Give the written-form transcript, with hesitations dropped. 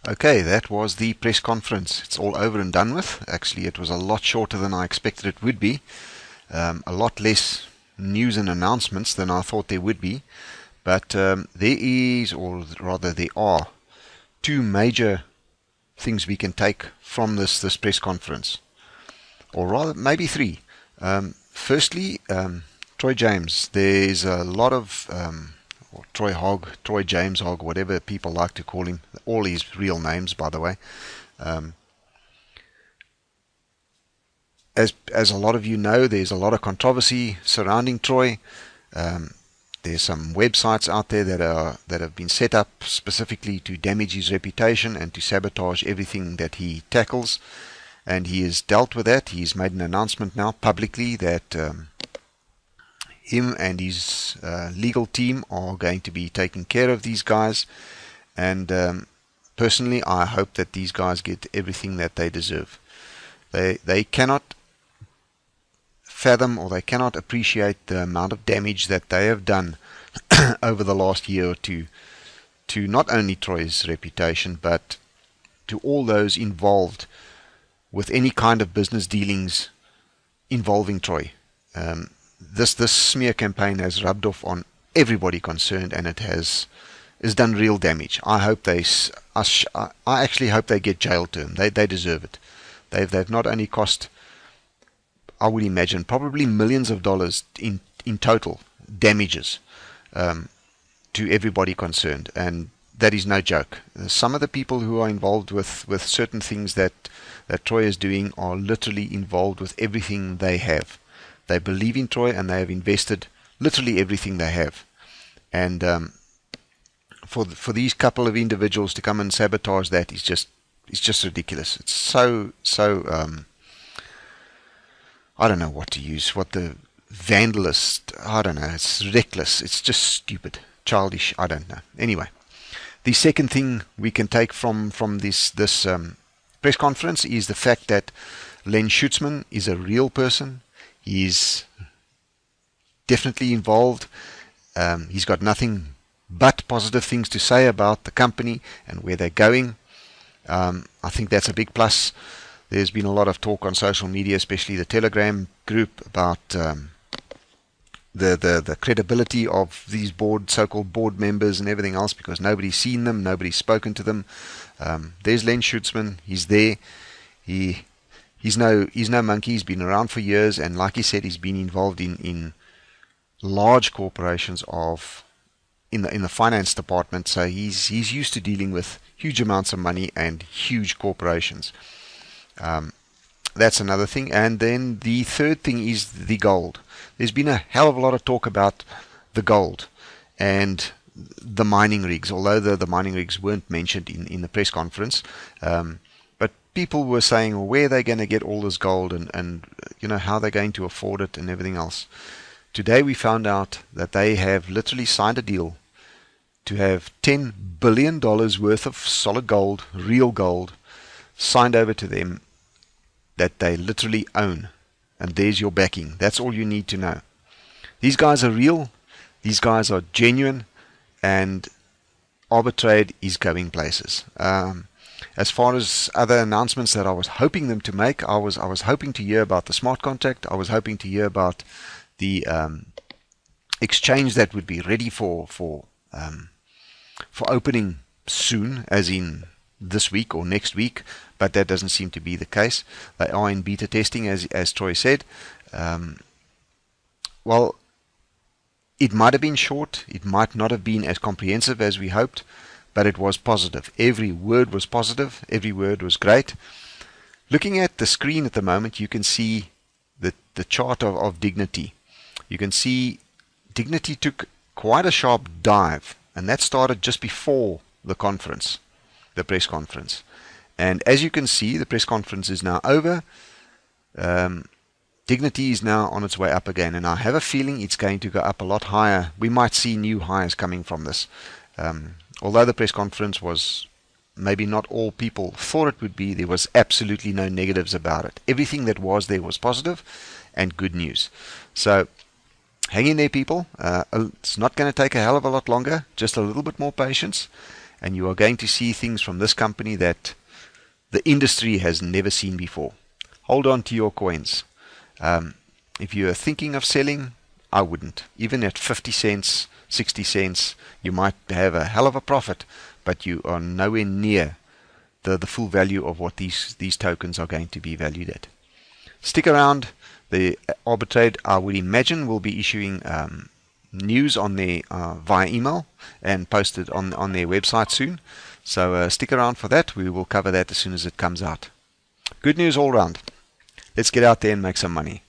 Okay, that was the press conference. It's all over and done with. Actually, it was a lot shorter than I expected it would be. A lot less news and announcements than I thought there would be. But there is, or rather there are, two major things we can take from this press conference. Or rather, maybe three. Firstly, Troy James. There's a lot of or Troy Hogg, Troy James Hogg, whatever people like to call him, all his real names, by the way. Um, as a lot of you know, there's a lot of controversy surrounding Troy. Um, there's some websites out there that have been set up specifically to damage his reputation and to sabotage everything that he tackles, and he has dealt with that. He's made an announcement now publicly that him and his legal team are going to be taking care of these guys, and personally I hope that these guys get everything that they deserve. They cannot fathom, or they cannot appreciate the amount of damage that they have done over the last year or two to not only Troy's reputation but to all those involved with any kind of business dealings involving Troy. This smear campaign has rubbed off on everybody concerned, and it has done real damage. I actually hope they get jail term. They deserve it. They've not only cost, I would imagine, probably millions of dollars in total damages to everybody concerned, and that is no joke. Some of the people who are involved with certain things that Troy is doing are literally involved with everything they have. They believe in Troy, and they have invested literally everything they have. And for these couple of individuals to come and sabotage that is just ridiculous. It's so I don't know what to use. What the vandalist? I don't know. It's reckless. It's just stupid, childish. I don't know. Anyway, the second thing we can take from this press conference is the fact that Len Schutzman is a real person. He's definitely involved. He's got nothing but positive things to say about the company and where they're going. I think that's a big plus. There's been a lot of talk on social media, especially the Telegram group, about the credibility of these so-called board members and everything else, because nobody's seen them, nobody's spoken to them. There's Len Schutzman. He's there. He's no monkey. He's been around for years, and like he said, he's been involved in large corporations in the finance department. So he's used to dealing with huge amounts of money and huge corporations. That's another thing. And then the third thing is the gold. There's been a hell of a lot of talk about the gold and the mining rigs, although the mining rigs weren't mentioned in the press conference. But people were saying, well, where are they going to get all this gold, and how they're going to afford it and everything else. Today we found out that they have literally signed a deal to have $10 billion worth of solid gold, real gold, signed over to them that they literally own. And there's your backing. That's all you need to know. These guys are real. These guys are genuine. And Arbitrade is going places. As far as other announcements that I was hoping them to make, I was hoping to hear about the smart contract. I was hoping to hear about the exchange that would be ready for opening soon, as in this week or next week, but that doesn't seem to be the case. They are in beta testing, as Troy said. Well, it might have been short, it might not have been as comprehensive as we hoped, but it was positive. Every word was positive, every word was great. Looking at the screen at the moment, you can see the chart of Dignity. You can see Dignity took quite a sharp dive, and that started just before the conference, the press conference. And as you can see, the press conference is now over. Dignity is now on its way up again, and I have a feeling it's going to go up a lot higher. We might see new highs coming from this. Although the press conference was maybe not all people thought it would be, there was absolutely no negatives about it. Everything that was there was positive and good news. So hang in there, people. It's not going to take a hell of a lot longer, just a little bit more patience, and you are going to see things from this company that the industry has never seen before. Hold on to your coins. If you are thinking of selling, I wouldn't. Even at 50 cents, 60 cents, you might have a hell of a profit, but you are nowhere near the full value of what these tokens are going to be valued at. Stick around. The Arbitrade, I would imagine, will be issuing news on their via email and posted on their website soon. So stick around for that. We will cover that as soon as it comes out. Good news all round. Let's get out there and make some money.